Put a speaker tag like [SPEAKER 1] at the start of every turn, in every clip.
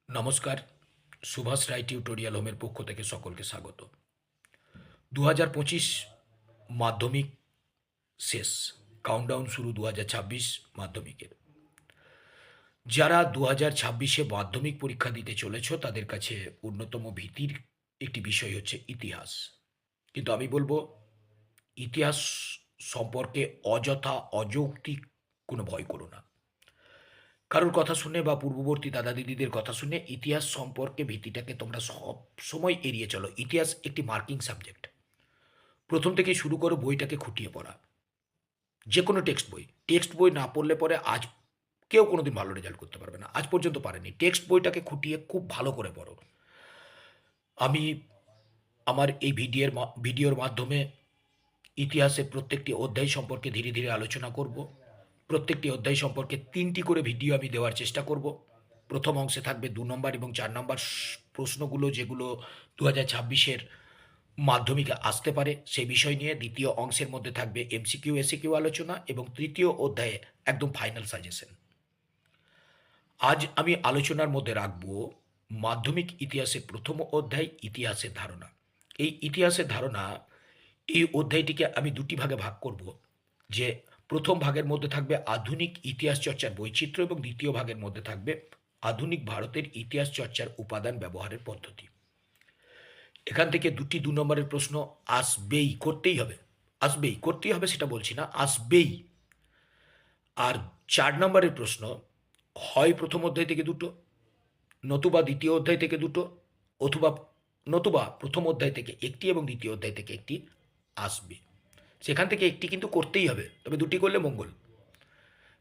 [SPEAKER 1] নমস্কার। সুভাষ রায় টিউটোরিয়াল হোমের পক্ষ থেকে সকলকে স্বাগত। 2025 মাধ্যমিক শেষ, কাউন্টডাউন শুরু 2026 মাধ্যমিকের। যারা 2026-এ মাধ্যমিক পরীক্ষা দিতে চলেছ তাদের কাছে অন্যতম ভীতির একটি বিষয় হচ্ছে ইতিহাস। কিন্তু আমি বলবো ইতিহাস সম্পর্কে অযথা অযৌক্তিক কোনো ভয় করো না। কারোর কথা শুনে বা পূর্ববর্তী দাদা দিদিদের কথা শুনে ইতিহাস সম্পর্কে ভীতিটাকে তোমরা সব সময় এড়িয়ে চলো। ইতিহাস একটি মার্কিং সাবজেক্ট। প্রথম থেকে শুরু করো বইটাকে খুঁটিয়ে পড়া। যে কোনো টেক্সট বই না পড়লে পরে আজ কেউ কোনোদিন ভালো রেজাল্ট করতে পারবে না, আজ পর্যন্ত পারেনি। টেক্সট বইটাকে খুঁটিয়ে খুব ভালো করে পড়ো। আমি আমার এই ভিডিওর মাধ্যমে ইতিহাসের প্রত্যেকটি অধ্যায় সম্পর্কে ধীরে ধীরে আলোচনা করব। প্রত্যেকটি অধ্যায় সম্পর্কে 3টি করে ভিডিও আমি দেওয়ার চেষ্টা করব। প্রথম অংশে থাকবে 2 নম্বর এবং 4 নম্বর প্রশ্নগুলো, যেগুলো 2026-এর মাধ্যমিকে আসতে পারে সেই বিষয় নিয়ে। দ্বিতীয় অংশের মধ্যে থাকবে এমসিকিউ এসিকিউ আলোচনা এবং তৃতীয় অধ্যায়ে একদম ফাইনাল সাজেশন। আজ আমি আলোচনার মধ্যে রাখব মাধ্যমিক ইতিহাসের প্রথম অধ্যায়, ইতিহাসের ধারণা। এই ইতিহাসের ধারণা, এই অধ্যায়টিকে আমি দুটি ভাগে ভাগ করব। যে প্রথম ভাগের মধ্যে থাকবে আধুনিক ইতিহাস চর্চার বৈচিত্র্য এবং দ্বিতীয় ভাগের মধ্যে থাকবে আধুনিক ভারতের ইতিহাস চর্চার উপাদান ব্যবহারের পদ্ধতি। এখান থেকে 2 নম্বরের প্রশ্ন আসবেই, করতেই হবে সেটা বলছি না, আসবেই। আর 4 নম্বরের প্রশ্ন হয় প্রথম অধ্যায় থেকে দুটো, নতুবা দ্বিতীয় অধ্যায় থেকে দুটো, অথবা নতুবা প্রথম অধ্যায় থেকে একটি এবং দ্বিতীয় অধ্যায় থেকে একটি আসবে। সেখান থেকে একটি কিন্তু করতেই হবে, তবে দুটি করলে মঙ্গল।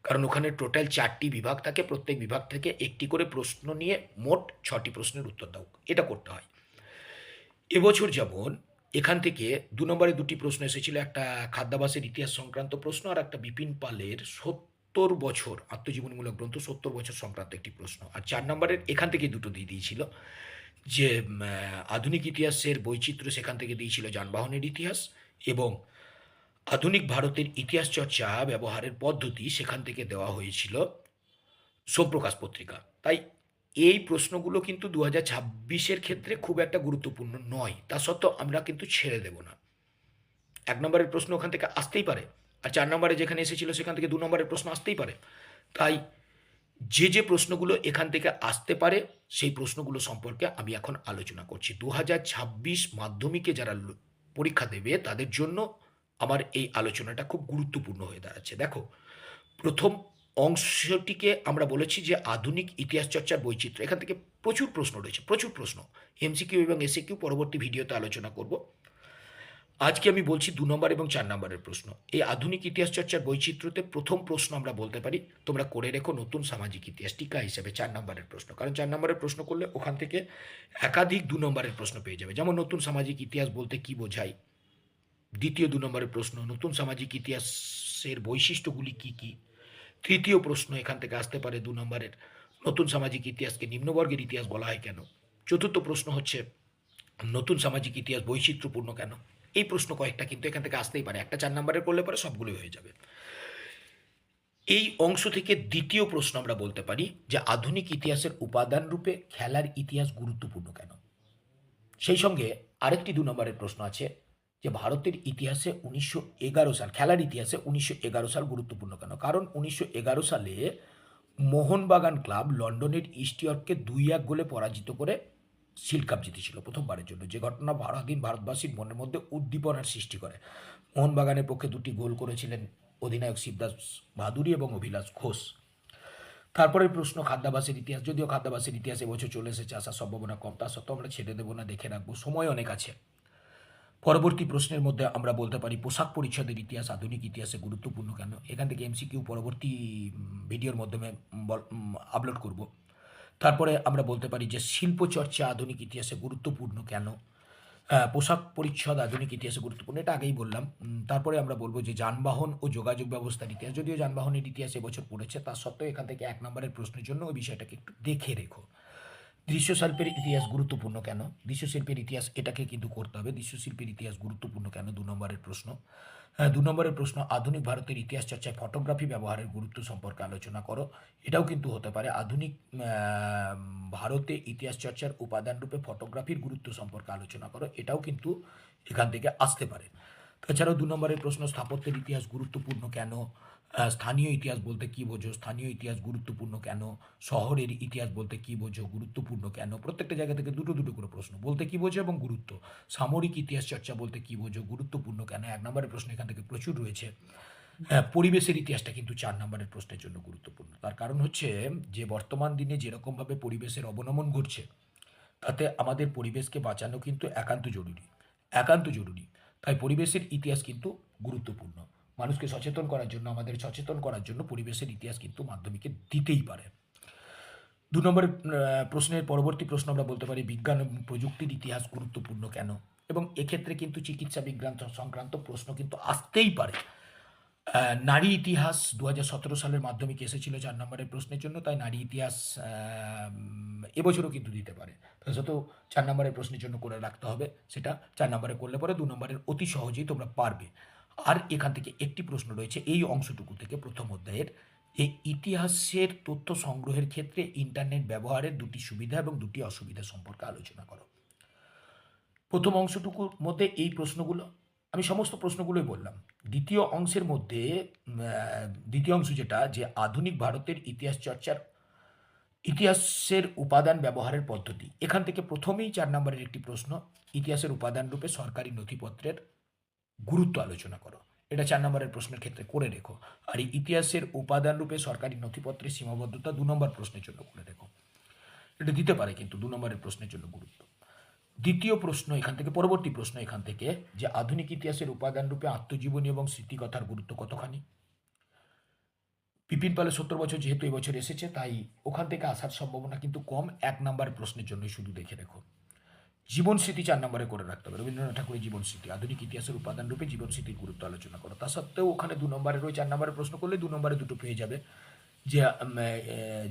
[SPEAKER 1] কারণ ওখানে টোটাল 4টি বিভাগ থাকে, প্রত্যেক বিভাগ থেকে একটি করে প্রশ্ন নিয়ে মোট 6টি প্রশ্নের উত্তর দাও, এটা করতে হয়। এবছর যেমন এখান থেকে 2 নম্বরে 2টি প্রশ্ন এসেছিল, একটা খাদ্যাভাসের ইতিহাস সংক্রান্ত প্রশ্ন আর একটা বিপিন পালের 70 বছর আত্মজীবনীমূলক গ্রন্থ 70 বছর সংক্রান্ত একটি প্রশ্ন। আর 4 নম্বরের এখান থেকে দুটো দিয়ে দিয়েছিল, যে আধুনিক ইতিহাসের বৈচিত্র্য, সেখান থেকে দিয়েছিল যানবাহনের ইতিহাস, এবং আধুনিক ভারতের ইতিহাস চর্চা ব্যবহারের পদ্ধতি, সেখান থেকে দেওয়া হয়েছিল সোমপ্রকাশ পত্রিকা। তাই এই প্রশ্নগুলো কিন্তু 2026-এর ক্ষেত্রে খুব একটা গুরুত্বপূর্ণ নয়, তা সত্ত্বেও আমরা কিন্তু ছেড়ে দেব না। 1 নম্বরের প্রশ্ন ওখান থেকে আসতেই পারে, আর 4 নম্বরে যেখানে এসেছিল সেখান থেকে 2 নম্বরের প্রশ্ন আসতেই পারে। তাই যে প্রশ্নগুলো এখান থেকে আসতে পারে সেই প্রশ্নগুলো সম্পর্কে আমি এখন আলোচনা করছি। 2026 মাধ্যমিকে যারা পরীক্ষা দেবে তাদের জন্য আমার এই আলোচনাটা খুব গুরুত্বপূর্ণ হয়ে দাঁড়াচ্ছে। দেখো, প্রথম অংশটিকে আমরা বলেছি যে আধুনিক ইতিহাস চর্চার বৈচিত্র্য। এখান থেকে প্রচুর প্রশ্ন রয়েছে, প্রচুর প্রশ্ন। এমসিকিউ এবং এসিকিউ পরবর্তী ভিডিওতে আলোচনা করব। আজকে আমি বলছি 2 নম্বর এবং 4 নম্বরের প্রশ্ন। এই আধুনিক ইতিহাস চর্চার বৈচিত্র্যতে প্রথম প্রশ্ন আমরা বলতে পারি, তোমরা করে রেখো নতুন সামাজিক ইতিহাস টিকা হিসেবে 4 নম্বরের প্রশ্ন। কারণ 4 নম্বরের প্রশ্ন করলে ওখান থেকে একাধিক 2 নম্বরের প্রশ্ন পেয়ে যাবে। যেমন নতুন সামাজিক ইতিহাস বলতে কি বোঝায়, দ্বিতীয় 2 নম্বরের প্রশ্ন নতুন সামাজিক ইতিহাসের বৈশিষ্ট্যগুলি কি কি। তৃতীয় প্রশ্ন এখান থেকে আসতে পারে 2 নম্বরের, নতুন সামাজিক ইতিহাসকে নিম্নবর্গের ইতিহাস বলা হয় কেন। চতুর্থ প্রশ্ন হচ্ছে নতুন সামাজিক ইতিহাস বৈচিত্র্যপূর্ণ কেন। এই প্রশ্ন কয়েকটা কিন্তু এখান থেকে আসতেই পারে, একটা 4 নম্বরের করলে পরে সবগুলোই হয়ে যাবে। এই অংশ থেকে দ্বিতীয় প্রশ্ন আমরা বলতে পারি যে আধুনিক ইতিহাসের উপাদান রূপে খেলার ইতিহাস গুরুত্বপূর্ণ কেন। সেই সঙ্গে আরেকটি 2 নম্বরের প্রশ্ন আছে যে ভারতের ইতিহাসে 1911 সাল, খেলার ইতিহাসে 1911 সাল গুরুত্বপূর্ণ কেন। কারণ 1911 সালে মোহনবাগান ক্লাব লন্ডনের ইস্ট ইয়র্ককে 2-1 গোলে পরাজিত করে শিল্ড কাপ জিতেছিল প্রথমবারের জন্য, যে ঘটনা স্বাধীন ভারতবাসীর মনের মধ্যে উদ্দীপনার সৃষ্টি করে। মোহনবাগানের পক্ষে 2টি গোল করেছিলেন অধিনায়ক শিবদাস ভাদুরী এবং অভিলাষ ঘোষ। তারপরের প্রশ্ন খাদ্যাভাসের ইতিহাস। যদিও খাদ্যাভাসের ইতিহাস এবছর চলে এসেছে, আসার সম্ভাবনা কম, তা সত্ত্বেও আমরা ছেড়ে দেবো না, দেখে রাখবো, সময় অনেক আছে। পরবর্তী প্রশ্নের মধ্যে আমরা বলতে পারি পোশাক পরিচ্ছদের ইতিহাস আধুনিক ইতিহাসে গুরুত্বপূর্ণ কেন। এখান থেকে এমসিকিউ পরবর্তী ভিডিওর মাধ্যমে আপলোড করব। তারপরে আমরা বলতে পারি যে শিল্পচর্চা আধুনিক ইতিহাসে গুরুত্বপূর্ণ কেন। পোশাক পরিচ্ছদ আধুনিক ইতিহাসে গুরুত্বপূর্ণ, এটা আগেই বললাম। তারপরে আমরা বলবো যে যানবাহন ও যোগাযোগ ব্যবস্থার ইতিহাস। যদিও যানবাহনের ইতিহাস এবছর পড়েছে, তা সত্ত্বেও এখান থেকে 1 নম্বরের প্রশ্নের জন্য ওই বিষয়টাকে একটু দেখে রেখো। দৃশ্যশিল্পের ইতিহাস গুরুত্বপূর্ণ কেন। দৃশ্যশিল্পের ইতিহাস, এটাকে কিন্তু করতে হবে। দৃশ্যশিল্পের ইতিহাস গুরুত্বপূর্ণ কেন, 2 নম্বরের প্রশ্ন। 2 নম্বরের প্রশ্ন আধুনিক ভারতের ইতিহাস চর্চায় ফটোগ্রাফি ব্যবহারের গুরুত্ব সম্পর্কে আলোচনা করো। এটাও কিন্তু হতে পারে। আধুনিক ভারতে ইতিহাস চর্চার উপাদান রূপে ফটোগ্রাফির গুরুত্ব সম্পর্কে আলোচনা করো, এটাও কিন্তু এখান থেকে আসতে পারে। তাছাড়াও 2 নম্বরের প্রশ্ন, স্থাপত্যের ইতিহাস গুরুত্বপূর্ণ কেন? স্থানীয় ইতিহাস বলতে কী বোঝো? স্থানীয় ইতিহাস গুরুত্বপূর্ণ কেন? শহরের ইতিহাস বলতে কী বোঝো? গুরুত্বপূর্ণ কেন? প্রত্যেকটা জায়গা থেকে দুটো দুটো করে প্রশ্ন, বলতে কী বোঝো এবং গুরুত্ব। সামরিক ইতিহাস চর্চা বলতে কী বোঝো? গুরুত্বপূর্ণ কেন? 1 নম্বরের প্রশ্ন এখান থেকে প্রচুর রয়েছে। হ্যাঁ, পরিবেশের ইতিহাসটা কিন্তু 4 নম্বরের প্রশ্নের জন্য গুরুত্বপূর্ণ। তার কারণ হচ্ছে যে বর্তমান দিনে যেরকমভাবে পরিবেশের অবনমন ঘটছে, তাতে আমাদের পরিবেশকে বাঁচানো কিন্তু একান্ত জরুরি, একান্ত জরুরি। তাই পরিবেশের ইতিহাস কিন্তু গুরুত্বপূর্ণ। মানুষকে সচেতন করার জন্য, আমাদের সচেতন করার জন্য পরিবেশের ইতিহাস কিন্তু মাধ্যমিকে দিতেই পারে। 2 নম্বরের প্রশ্নের পরবর্তী প্রশ্ন আমরা বলতে পারি, বিজ্ঞান এবং প্রযুক্তির ইতিহাস গুরুত্বপূর্ণ কেন? এবং এক্ষেত্রে কিন্তু চিকিৎসা বিজ্ঞান সংক্রান্ত প্রশ্ন কিন্তু আসতেই পারে। নারী ইতিহাস 2017 সালের মাধ্যমিকে এসেছিল 4 নম্বরের প্রশ্নের জন্য, তাই নারী ইতিহাস এবছরও কিন্তু দিতে পারে। যত 4 নম্বরের প্রশ্নের জন্য করে রাখতে হবে, সেটা 4 নম্বরে করলে পরে 2 নম্বরের অতি সহজেই তোমরা পারবে। আর এখান থেকে একটি প্রশ্ন রয়েছে এই অংশটুকু থেকে, প্রথম অধ্যায়ের, যে ইতিহাসের তথ্য সংগ্রহের ক্ষেত্রে ইন্টারনেট ব্যবহারের 2টি সুবিধা এবং 2টি অসুবিধা সম্পর্কে আলোচনা করো। প্রথম অংশটুকুর মধ্যে এই প্রশ্নগুলো, আমি সমস্ত প্রশ্নগুলোই বললাম। দ্বিতীয় অংশের মধ্যে দ্বিতীয় অংশ যেটা, যে আধুনিক ভারতের ইতিহাসের উপাদান ব্যবহারের পদ্ধতি, এখান থেকে প্রথমেই 4 নম্বরের একটি প্রশ্ন, ইতিহাসের উপাদান রূপে সরকারি নথিপত্রের গুরুত্ব আলোচনা করো। এটা 4 নম্বরের প্রশ্নের ক্ষেত্রে করে রেখো। আর এই ইতিহাসের উপাদান রূপে সরকারি নথিপত্রের সীমাবদ্ধতা 2 নম্বর প্রশ্নের জন্য করে রেখো। এটা দিতে পারে কিন্তু 2 নম্বরের প্রশ্নের জন্য গুরুত্ব। দ্বিতীয় প্রশ্ন এখান থেকে, পরবর্তী প্রশ্ন এখান থেকে, যে আধুনিক ইতিহাসের উপাদান রূপে আত্মজীবনী এবং স্মৃতিকথার গুরুত্ব কতখানি? বিপিন পালের 70 বছর যেহেতু এবছর এসেছে, তাই ওখান থেকে আসার সম্ভাবনা কিন্তু কম। 1 নম্বর প্রশ্নের জন্যই শুধু দেখে রেখো। জীবন স্মৃতি 4 নম্বরে করে রাখতে হবে, রবীন্দ্রনাথ ঠাকুরের জীবন স্মৃতি, আধুনিক ইতিহাসের উপাদান রূপে জীবন স্মৃতির গুরুত্ব আলোচনা করো। তা সত্ত্বেও ওখানে 2 নম্বরে রয়েছে, 4 নম্বরের প্রশ্ন করলে 2 নম্বরে দুটো পেয়ে যাবে, যে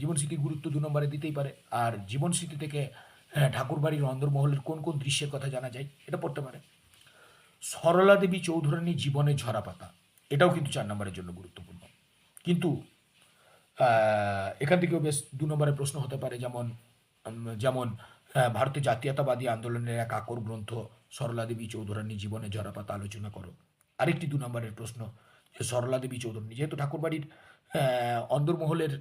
[SPEAKER 1] জীবন স্মৃতির গুরুত্ব 2 নম্বরে দিতেই পারে। আর জীবন স্মৃতি থেকে ঠাকুরবাড়ির অন্দরমহলের কোন কোন দৃশ্যের কথা জানা যায়, এটা পড়তে পারে। সরলা দেবী চৌধুরানীর জীবনের ঝরাপাতা, এটাও কিন্তু 4 নম্বরের জন্য গুরুত্বপূর্ণ। কিন্তু এখান থেকেও বেশ 2 নম্বরের প্রশ্ন হতে পারে, যেমন ভারতের জাতীয়তাবাদী আন্দোলনের এক আকর গ্রন্থ সরলা দেবী চৌধুরানীর জীবনের ঝরাপাতা আলোচনা করো। আরেকটি 2 নম্বরের প্রশ্ন, যে সরলা দেবী চৌধুরানী যেহেতু ঠাকুরবাড়ির অন্দরমহলের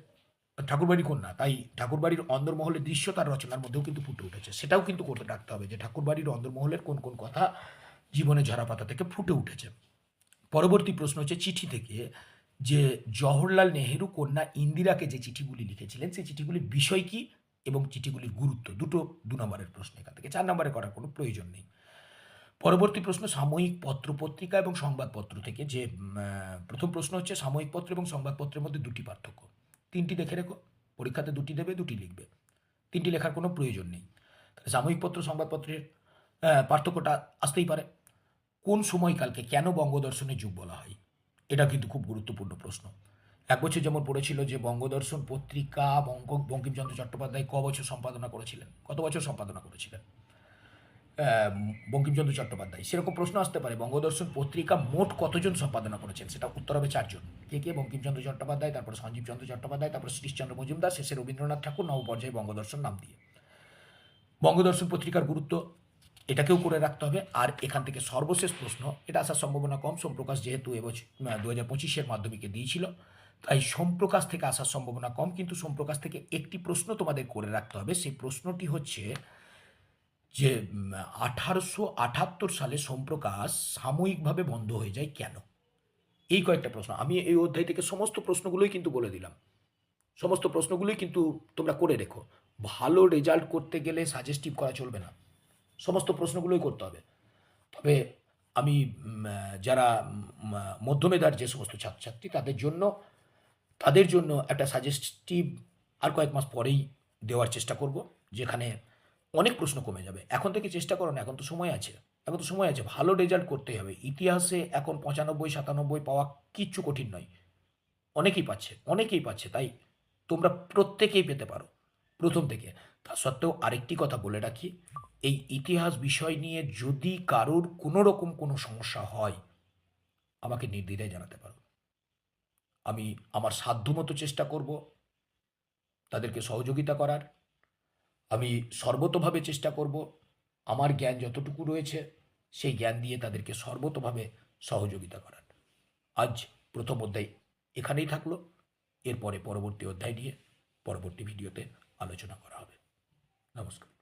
[SPEAKER 1] ঠাকুরবাড়ির কন্যা, তাই ঠাকুরবাড়ির অন্দরমহলের দৃশ্য তার রচনার মধ্যেও কিন্তু ফুটে উঠেছে, সেটাও কিন্তু করতে রাখতে হবে, যে ঠাকুরবাড়ির অন্দরমহলের কোন কোন কথা জীবনে ঝরাপাতা থেকে ফুটে উঠেছে। পরবর্তী প্রশ্ন হচ্ছে চিঠি থেকে, যে জওহরলাল নেহেরু কন্যা ইন্দিরাকে যে চিঠিগুলি লিখেছিলেন, সেই চিঠিগুলির বিষয় কি এবং চিঠিগুলির গুরুত্ব, দুটো 2 নম্বরের প্রশ্ন এখান থেকে, 4 নম্বরে করার কোনো প্রয়োজন নেই। পরবর্তী প্রশ্ন, সাময়িক পত্রপত্রিকা এবং সংবাদপত্র থেকে, যে প্রথম প্রশ্ন হচ্ছে সাময়িক পত্র এবং সংবাদপত্রের মধ্যে 2টি পার্থক্য, 3টি দেখে রেখো, পরীক্ষাতে 2টি দেবে, 2টি লিখবে, 3টি লেখার কোনো প্রয়োজন নেই। সাময়িক পত্র সংবাদপত্রের পার্থক্যটা আসতেই পারে। কোন সময়কালকে কেন বঙ্গদর্শনের যুগ বলা হয়, এটা কিন্তু খুব গুরুত্বপূর্ণ প্রশ্ন। এক বছর যেমন পড়েছিল যে বঙ্গদর্শন পত্রিকা বঙ্কিমচন্দ্র চট্টোপাধ্যায় বছর সম্পাদনা করেছিলেন, কত বছর সম্পাদনা করেছিলেন বঙ্কিমচন্দ্র চট্টোপাধ্যায়, সেরকম প্রশ্ন আসতে পারে বঙ্গদর্শন পত্রিকা মোট কতজন সম্পাদনা করেছেন, সেটা উত্তর হবে 4 জন। কে? বঙ্কিমচন্দ্র চট্টোপাধ্যায়, তারপর সঞ্জীবচন্দ্র চট্টোপাধ্যায়, তারপর শ্রীশচন্দ্র মজুমদার, শেষে রবীন্দ্রনাথ ঠাকুর, নবপর্যায়ে বঙ্গদর্শন নাম দিয়ে। বঙ্গদর্শন পত্রিকার গুরুত্ব, এটাকেও করে রাখতে হবে। আর এখান থেকে সর্বশেষ প্রশ্ন, এটা আসার সম্ভাবনা কম, সোমপ্রকাশ যেহেতু এবছর 2025-এর মাধ্যমিকে দিয়েছিল, তাই সোমপ্রকাশ থেকে আসার সম্ভাবনা কম, কিন্তু সোমপ্রকাশ থেকে একটি প্রশ্ন তোমাদের করে রাখতে হবে। সেই প্রশ্নটি হচ্ছে যে 1878 সালে সোমপ্রকাশ সাময়িকভাবে বন্ধ হয়ে যায় কেন? এই কয়েকটা প্রশ্ন আমি এই অধ্যায় থেকে সমস্ত প্রশ্নগুলোই কিন্তু বলে দিলাম, সমস্ত প্রশ্নগুলোই কিন্তু তোমরা করে রেখো। ভালো রেজাল্ট করতে গেলে সাজেস্টিভ করা চলবে না, সমস্ত প্রশ্নগুলোই করতে হবে। তবে আমি যারা মধ্যমেধার যে সমস্ত ছাত্রছাত্রী, তাদের জন্য একটা সাজেস্টিভ আর কয়েক মাস পরেই দেওয়ার চেষ্টা করব, যেখানে অনেক প্রশ্ন কমে যাবে। এখন থেকে চেষ্টা করো না, এখন তো সময় আছে, ভালো রেজাল্ট করতেই হবে। ইতিহাসে এখন 95-97 পাওয়া কিচ্ছু কঠিন নয়, অনেকেই পাচ্ছে, তাই তোমরা প্রত্যেকেই পেতে পারো প্রথম থেকে। তা সত্ত্বেও আরেকটি কথা বলে রাখি, এই ইতিহাস বিষয় নিয়ে যদি কারোর কোনো রকম কোনো সমস্যা হয়, আমাকে নির্দ্বিধায় জানাতে পারো। আমি আমার সাধ্যমতো চেষ্টা করব তাদেরকে সহযোগিতা করার। আমি সর্বতোভাবে চেষ্টা করব আমার জ্ঞান যতটুকু রয়েছে সেই জ্ঞান দিয়ে তাদেরকে সর্বতোভাবে সহযোগিতা করার। আজ প্রথম অধ্যায় এখানেই থাকলো। এরপরে পরবর্তী অধ্যায় নিয়ে পরবর্তী ভিডিওতে আলোচনা করা হবে। নমস্কার।